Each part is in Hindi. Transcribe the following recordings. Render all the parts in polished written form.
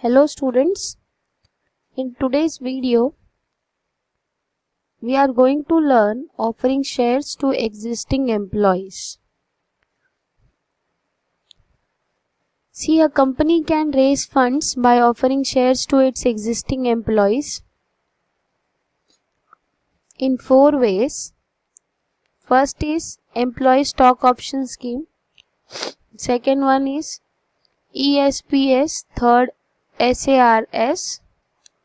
Hello students, in today's video we are going to learn offering shares to existing employees. See, a company can raise funds by offering shares to its existing employees in 4 ways. First is employee stock option scheme, second one is ESPS, third SARS,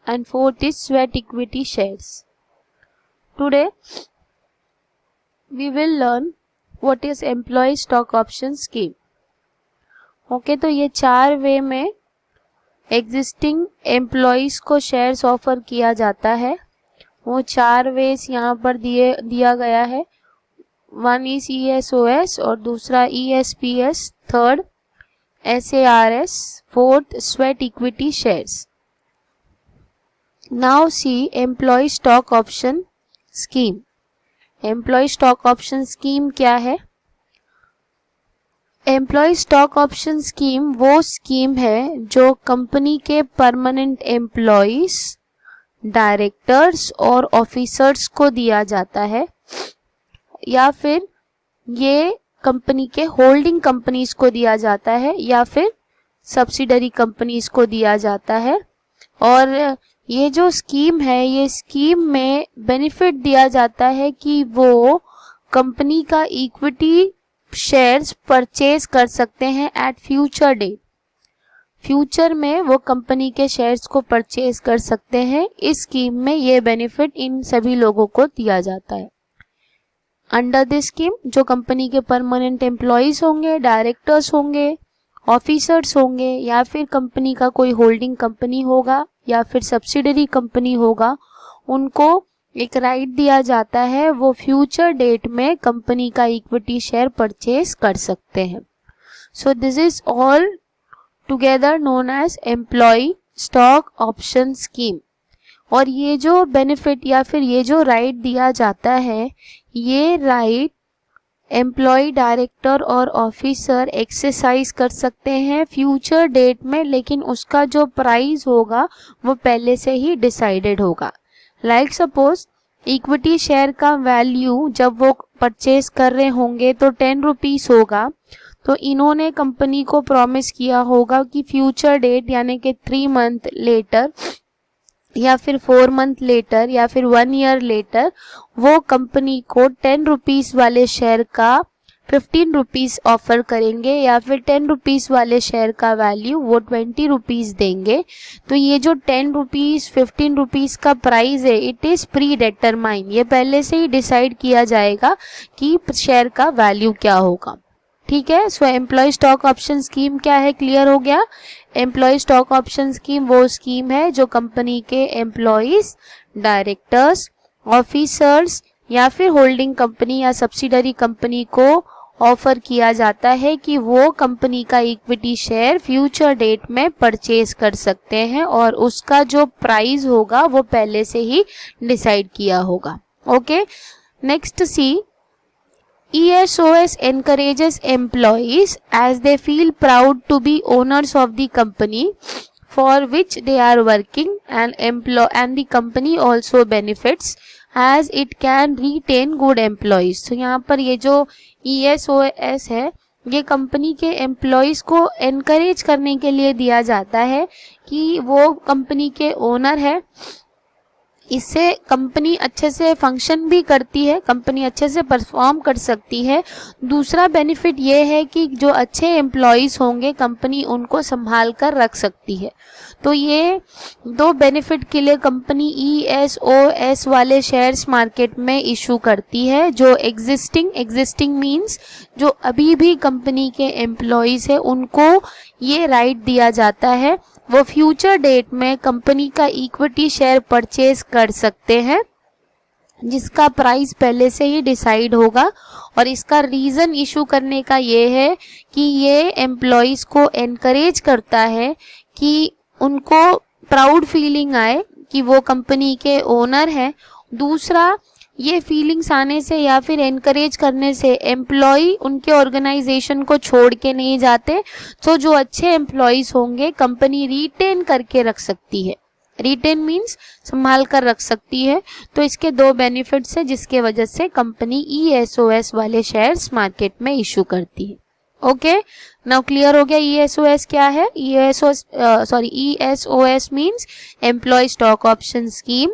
and fourth is sweat equity shares. Today we will learn what is employee stock option scheme. Okay, तो ये 4 वे में एग्जिस्टिंग एम्प्लॉयज को शेयर्स ऑफर किया जाता है. वो 4 वेज यहाँ पर दिया गया है. वन इज ESOS और दूसरा ESPS, third SARS, fourth sweat equity shares. Now see employee stock option scheme. Employee stock option scheme क्या है? एम्प्लॉय स्टॉक ऑप्शन स्कीम वो स्कीम है जो कंपनी के परमानेंट एम्प्लॉयज, डायरेक्टर्स और ऑफिसर्स को दिया जाता है, या फिर ये कंपनी के होल्डिंग कंपनीज को दिया जाता है, या फिर सब्सिडरी कंपनीज को दिया जाता है. और ये जो स्कीम है, ये स्कीम में बेनिफिट दिया जाता है कि वो कंपनी का इक्विटी शेयर्स परचेज कर सकते हैं एट फ्यूचर डेट. फ्यूचर में वो कंपनी के शेयर्स को परचेज कर सकते हैं. इस स्कीम में ये बेनिफिट इन सभी लोगों को दिया जाता है. अंडर दिस स्कीम जो कंपनी के परमानेंट एम्प्लॉयज होंगे, डायरेक्टर्स होंगे, ऑफिसर्स होंगे, या फिर कंपनी का कोई होल्डिंग कंपनी होगा या फिर सब्सिडरी कंपनी होगा, उनको एक राइट दिया जाता है, वो फ्यूचर डेट में कंपनी का इक्विटी शेयर परचेज कर सकते हैं. So this is all together known as employee stock option scheme. और ये जो बेनिफिट या फिर ये जो राइट दिया जाता है, ये राइट एम्प्लॉय, डायरेक्टर और ऑफिसर एक्सरसाइज कर सकते हैं फ्यूचर डेट में, लेकिन उसका जो प्राइस होगा वो पहले से ही डिसाइडेड होगा. लाइक सपोज इक्विटी शेयर का वैल्यू जब वो परचेज कर रहे होंगे तो 10 रुपीस होगा, तो इन्होंने कंपनी को प्रॉमिस किया होगा कि फ्यूचर डेट यानी कि 3 मंथ लेटर या फिर 4 मंथ लेटर या फिर 1 ईयर लेटर वो कंपनी को 10 रुपीस वाले शेयर का 15 रुपीस ऑफर करेंगे, या फिर 10 रुपीस वाले शेयर का वैल्यू वो 20 रुपीस देंगे. तो ये जो 10 रुपीस 15 रुपीस का प्राइस है, इट इज प्री डिटरमाइन. ये पहले से ही डिसाइड किया जाएगा कि शेयर का वैल्यू क्या होगा. ठीक है. सो एम्प्लॉय स्टॉक ऑप्शन स्कीम क्या है, क्लियर हो गया. एम्प्लॉय स्टॉक ऑप्शन स्कीम वो स्कीम है जो कंपनी के एम्प्लॉयज, डायरेक्टर्स, ऑफिसर्स या फिर होल्डिंग कंपनी या सब्सिडरी कंपनी को ऑफर किया जाता है कि वो कंपनी का इक्विटी शेयर फ्यूचर डेट में परचेज कर सकते हैं, और उसका जो प्राइस होगा वो पहले से ही डिसाइड किया होगा. Okay, next C ESOS encourages employees as they feel proud to be owners of the company for which they are working, and the company also benefits as it can retain good employees. तो यहाँ पर ये जो ESOS है, ये कंपनी के एम्प्लॉयज को एनकरेज करने के लिए दिया जाता है कि वो कंपनी के ओनर है. इससे कंपनी अच्छे से फंक्शन भी करती है, कंपनी अच्छे से परफॉर्म कर सकती है. दूसरा बेनिफिट ये है कि जो अच्छे एम्प्लॉयज होंगे कंपनी उनको संभाल कर रख सकती है. तो ये 2 बेनिफिट के लिए कंपनी ESOS वाले शेयर्स मार्केट में इशू करती है. जो एग्जिस्टिंग मींस जो अभी भी कंपनी के एम्प्लॉयज है उनको ये राइट दिया जाता है, वो फ्यूचर डेट में कंपनी का इक्विटी शेयर परचेज कर सकते हैं जिसका प्राइस पहले से ही डिसाइड होगा. और इसका रीजन इशू करने का ये है कि ये एम्प्लॉयज को एनकरेज करता है कि उनको प्राउड फीलिंग आए कि वो कंपनी के ओनर हैं. दूसरा, ये फीलिंग्स आने से या फिर एनकरेज करने से एम्प्लॉय उनके ऑर्गेनाइजेशन को छोड़ के नहीं जाते, तो जो अच्छे एम्प्लॉयज होंगे कंपनी रिटेन करके रख सकती है। रिटेन मीन्स संभाल कर रख सकती है। तो इसके दो बेनिफिट्स है जिसके वजह से कंपनी ESOS वाले शेयर्स मार्केट में इशू करती है। ओके, नाउ क्लियर हो गया ESOS क्या है। ESOS means employee stock option scheme,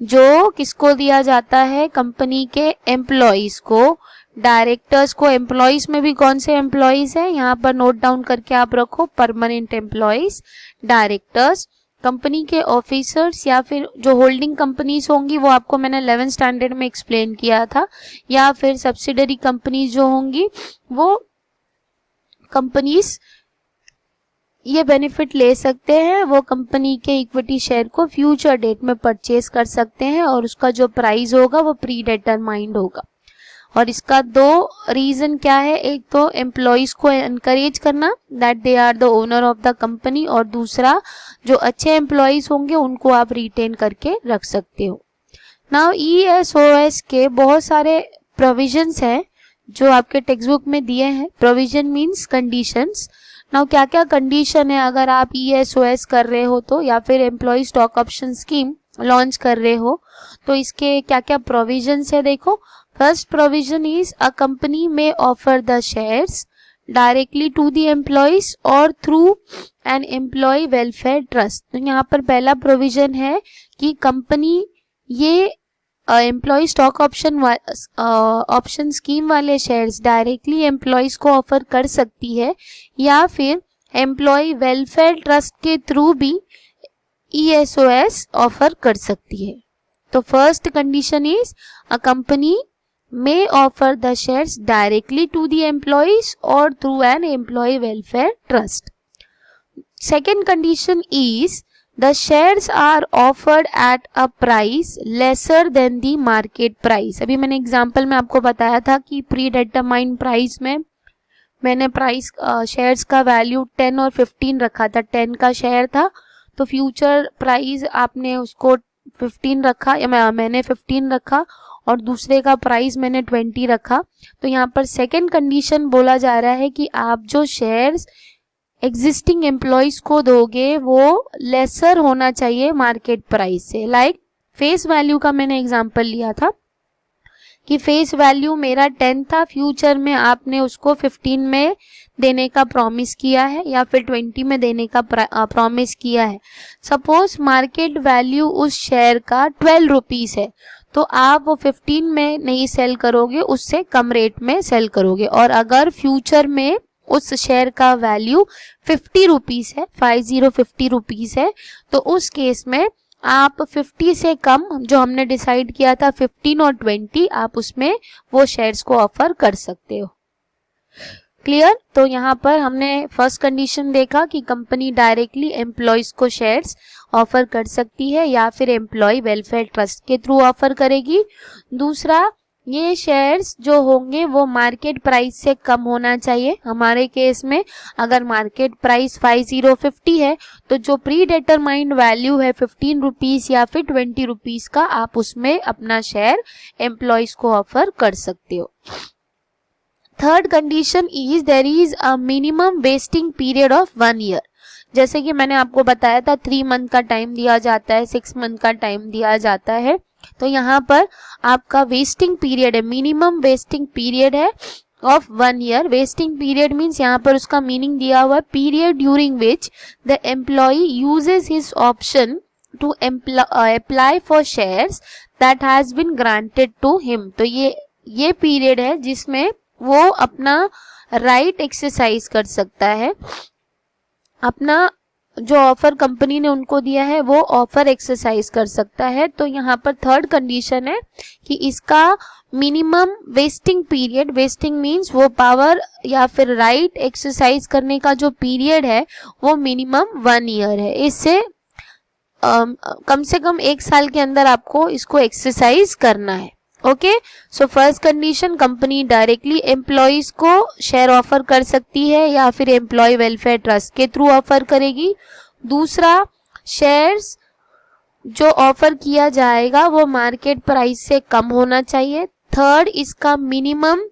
जो किसको दिया जाता है, कंपनी के एम्प्लॉयज को, डायरेक्टर्स को। एम्प्लॉयज में भी कौन से एम्प्लॉयज है यहाँ पर नोट डाउन करके आप रखो, परमानेंट एम्प्लॉयज, डायरेक्टर्स, कंपनी के ऑफिसर्स या फिर जो होल्डिंग कंपनीज होंगी वो आपको मैंने 11th स्टैंडर्ड में एक्सप्लेन किया था, या फिर सब्सिडरी कंपनीज जो होंगी वो कंपनीज ये बेनिफिट ले सकते हैं। वो कंपनी के इक्विटी शेयर को फ्यूचर डेट में परचेज कर सकते हैं और उसका जो प्राइस होगा वो प्री डिटरमाइंड होगा। और इसका दो रीजन क्या है, एक तो एम्प्लॉयज को एनकरेज करना that they are the owner of the company, और दूसरा जो अच्छे एम्प्लॉयज होंगे उनको आप रिटेन करके रख सकते हो। नाउ ESOS के बहुत सारे प्रोविजंस हैं जो आपके टेक्स्ट बुक में दिए हैं। Provision means conditions. नाउ क्या क्या कंडीशन है अगर आप ESOS कर रहे हो तो, या फिर employee stock option scheme launch कर रहे हो तो इसके क्या क्या प्रोविजंस है देखो। First provision is a company may offer the shares directly to the employees और through an employee welfare trust. तो यहाँ पर पहला प्रोविजन है कि कंपनी ये एम्प्लॉय स्टॉक ऑप्शन स्कीम वाले शेयर्स डायरेक्टली एम्प्लॉयज को ऑफर कर सकती है, या फिर एम्प्लॉय वेलफेयर ट्रस्ट के थ्रू भी ESOS ऑफर कर सकती है। तो first condition is a company may offer the shares directly to the employees or through an employee welfare trust. Second condition is the shares are offered at a price lesser than the market price. अभी मैंने एग्जाम्पल में आपको बताया था कि प्री डिटरमाइंड प्राइस में मैंने प्राइस शेयर्स का वैल्यू 10 और 15 रखा था। 10 का शेयर था तो फ्यूचर प्राइस आपने उसको 15 रखा, या मैंने 15 रखा और दूसरे का प्राइस मैंने 20 रखा। तो यहाँ पर सेकंड कंडीशन बोला जा रहा है कि आप जो शेयर्स एग्जिस्टिंग एम्प्लॉयज को दोगे वो लेसर होना चाहिए मार्केट प्राइस से। लाइक फेस वैल्यू का मैंने एग्जांपल लिया था कि फेस वैल्यू मेरा 10 था, फ्यूचर में आपने उसको 15 में देने का प्रॉमिस किया है या फिर 20 में देने का प्रॉमिस किया है। सपोज मार्केट वैल्यू उस शेयर का 12 रुपीज है तो आप वो 15 में नहीं सेल करोगे, उससे कम रेट में सेल करोगे। और अगर फ्यूचर में उस शेयर का वैल्यू 50 रुपीज है, 50 रुपीज है, तो उस केस में आप 50 से कम जो हमने डिसाइड किया था 15 और 20 आप उसमें वो शेयर्स को ऑफर कर सकते हो। क्लियर। तो यहाँ पर हमने फर्स्ट कंडीशन देखा कि कंपनी डायरेक्टली एम्प्लॉयज को शेयर्स ऑफर कर सकती है या फिर एम्प्लॉय वेलफेयर ट्रस्ट के थ्रू ऑफर करेगी। दूसरा, ये शेयर्स जो होंगे वो मार्केट प्राइस से कम होना चाहिए। हमारे केस में अगर मार्केट प्राइस 50 है तो जो प्री डिटरमाइंड वैल्यू है 15 रुपीज या फिर 20 रुपीज का आप उसमें अपना शेयर एम्प्लॉयज को ऑफर कर सकते हो। Third condition is there is a minimum vesting period of 1 year. जैसे कि मैंने आपको बताया था 3 मंथ का टाइम दिया जाता है, 6 मंथ का टाइम दिया जाता है। तो यहाँ पर आपका वेस्टिंग पीरियड है, मिनिमम वेस्टिंग पीरियड है of 1 year. Vesting period means यहाँ पर उसका मीनिंग दिया हुआ है period during which the employee uses his option to apply for shares that has been granted to him. तो ये पीरियड है जिसमें वो अपना राइट एक्सरसाइज कर सकता है, अपना जो ऑफर कंपनी ने उनको दिया है वो ऑफर एक्सरसाइज कर सकता है। तो यहाँ पर थर्ड कंडीशन है कि इसका minimum vesting period, wasting means वो पावर या फिर राइट एक्सरसाइज करने का जो पीरियड है वो मिनिमम 1 ईयर है। इससे कम से कम 1 साल के अंदर आपको इसको एक्सरसाइज करना है। Okay, so first condition, company directly employees को शेयर ऑफर कर सकती है या फिर एम्प्लॉय वेलफेयर ट्रस्ट के थ्रू ऑफर करेगी। दूसरा, शेयर्स जो ऑफर किया जाएगा वो मार्केट प्राइस से कम होना चाहिए। थर्ड, इसका मिनिमम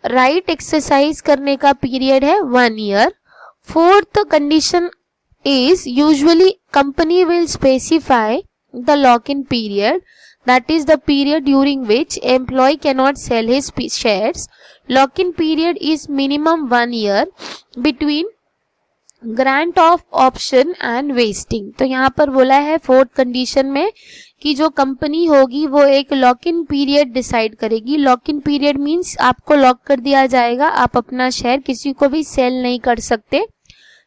राइट एक्सरसाइज करने का पीरियड है 1 year. Fourth condition is usually company will specify the lock in period, that is the period during which employee cannot sell his shares. Lock-in period is minimum 1 year between grant of option and vesting. तो यहाँ पर बोला है फोर्थ कंडीशन में कि जो कंपनी होगी वो एक लॉक इन पीरियड डिसाइड करेगी। लॉक इन पीरियड मीन्स आपको लॉक कर दिया जाएगा, आप अपना शेयर किसी को भी सेल नहीं कर सकते,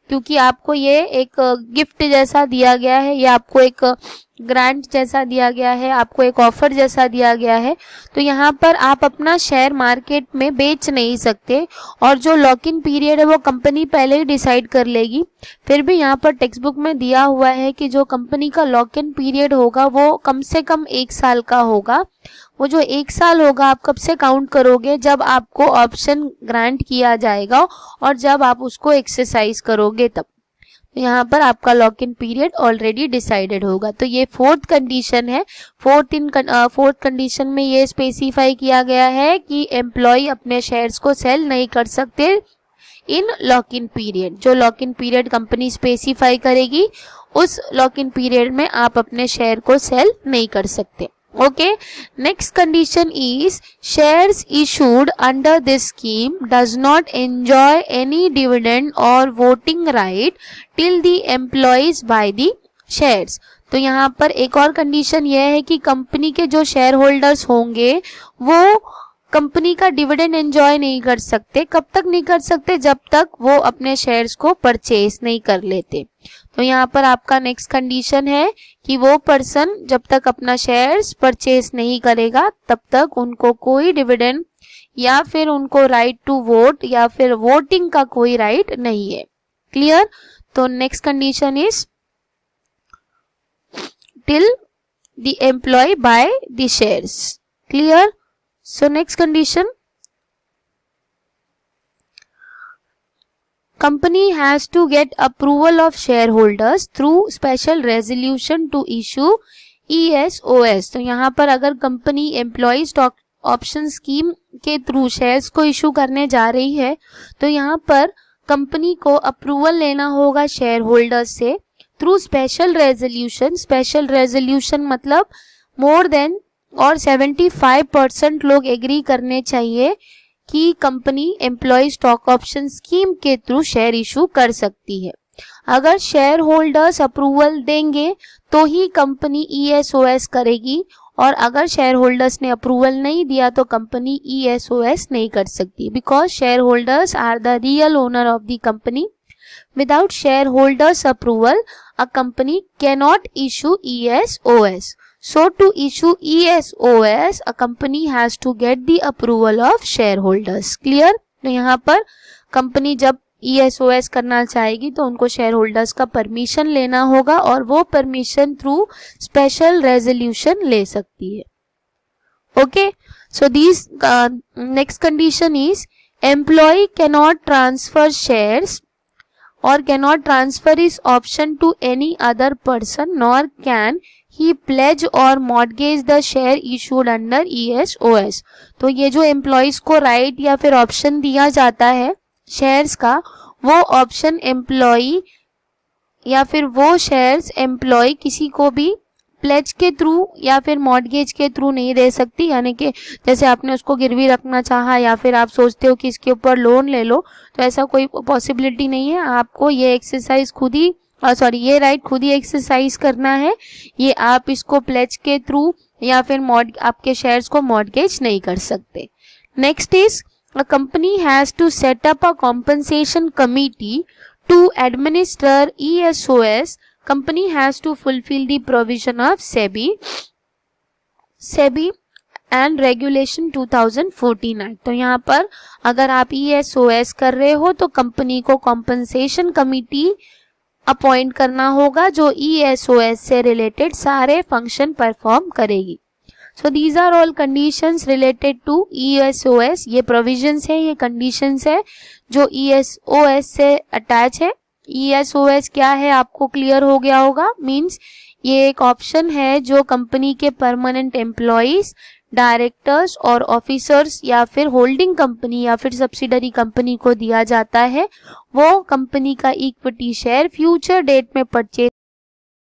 क्योंकि आपको ये एक गिफ्ट जैसा दिया गया है या आपको एक ग्रांट जैसा दिया गया है, आपको एक ऑफर जैसा दिया गया है। तो यहाँ पर आप अपना शेयर मार्केट में बेच नहीं सकते, और जो लॉक इन पीरियड है वो कंपनी पहले ही डिसाइड कर लेगी। फिर भी यहाँ पर टेक्स्ट बुक में दिया हुआ है कि जो कंपनी का लॉक इन पीरियड होगा वो कम से कम 1 साल का होगा। वो जो 1 साल होगा आप कब से काउंट करोगे, जब आपको ऑप्शन ग्रांट किया जाएगा और जब आप उसको एक्सरसाइज करोगे तब। यहाँ पर आपका lock in period already decided होगा। तो ये फोर्थ कंडीशन है। फोर्थ कंडीशन में ये स्पेसिफाई किया गया है कि एम्प्लॉय अपने शेयर्स को सेल नहीं कर सकते इन लॉक इन पीरियड। जो lock in period company specify करेगी उस लॉक इन पीरियड में आप अपने शेयर को सेल नहीं कर सकते। Okay, next condition is shares issued under this scheme does not enjoy any dividend or voting right till the employees buy the shares. तो यहाँ पर एक और कंडीशन यह है कि कंपनी के जो शेयर होल्डर्स होंगे वो कंपनी का डिविडेंड एंजॉय नहीं कर सकते। कब तक नहीं कर सकते? जब तक वो अपने शेयर्स को परचेज नहीं कर लेते। तो यहाँ पर आपका नेक्स्ट कंडीशन है कि वो पर्सन जब तक अपना शेयर्स परचेज नहीं करेगा तब तक उनको कोई डिविडेंड या फिर उनको राइट टू वोट या फिर वोटिंग का कोई राइट नहीं है। क्लियर? तो next condition is till the employee buy the shares. Clear? So next condition, company has to get approval of shareholders through special resolution to issue ESOS. तो यहाँ पर अगर company employee stock option scheme के थ्रू शेयर्स को इशू करने जा रही है तो यहाँ पर कंपनी को अप्रूवल लेना होगा शेयर होल्डर्स से through special resolution. Special resolution मतलब मोर देन और 75% लोग एग्री करने चाहिए कि company employee stock option scheme के थ्रू शेयर इशू कर सकती है। अगर शेयर होल्डर्स अप्रूवल देंगे तो ही कंपनी ESOS करेगी, और अगर शेयर होल्डर्स ने अप्रूवल नहीं दिया तो कंपनी ESOS नहीं कर सकती, because shareholders are the real owner of the company. Without shareholders approval a company cannot issue ESOS. So to issue ESOS, a company has to get the approval of shareholders. Clear? तो यहाँ पर कंपनी जब ESOS करना चाहेगी तो उनको शेयर होल्डर्स का परमिशन लेना होगा और वो परमिशन थ्रू स्पेशल रेजोल्यूशन ले सकती है। Okay, so this next condition is employee cannot transfer shares or cannot transfer his option to any other person, nor can he pledge or mortgage the share issued under ESOS. तो ये जो एम्प्लॉयज को राइट या फिर ऑप्शन दिया जाता है शेयर्स का, वो ऑप्शन एम्प्लॉय या फिर वो शेयर्स एम्प्लॉय किसी को भी प्लेज के थ्रू या फिर मॉर्गेज के थ्रू नहीं दे सकती। यानी कि जैसे आपने उसको गिरवी रखना चाहा या फिर आप सोचते हो कि इसके ऊपर लोन ले लो, तो ऐसा कोई पॉसिबिलिटी नहीं है। आपको ये एक्सरसाइज खुद ही ये राइट खुद ही एक्सरसाइज करना है। ये आप इसको प्लेज के थ्रू या फिर आपके शेयर्स को मॉर्गेज नहीं कर सकते। Next is a company has to set up a compensation committee to administer ESOS. Company has to fulfill the provision of SEBI and Regulation 2014 Act. तो यहाँ पर अगर आप ESOS कर रहे हो तो कंपनी को कॉम्पनसेशन कमिटी अपॉइंट करना होगा जो ESOS से रिलेटेड सारे फंक्शन परफॉर्म करेगी। So these are all conditions related to ESOS. ये प्रोविजंस है, ये कंडीशंस है जो ESOS से अटैच है। ESOS क्या है आपको क्लियर हो गया होगा। मींस ये एक ऑप्शन है जो कंपनी के परमानेंट एम्प्लॉइज, डायरेक्टर्स और ऑफिसर्स या फिर होल्डिंग कंपनी या फिर सब्सिडरी कंपनी को दिया जाता है। वो कंपनी का इक्विटी शेयर फ्यूचर डेट में परचेज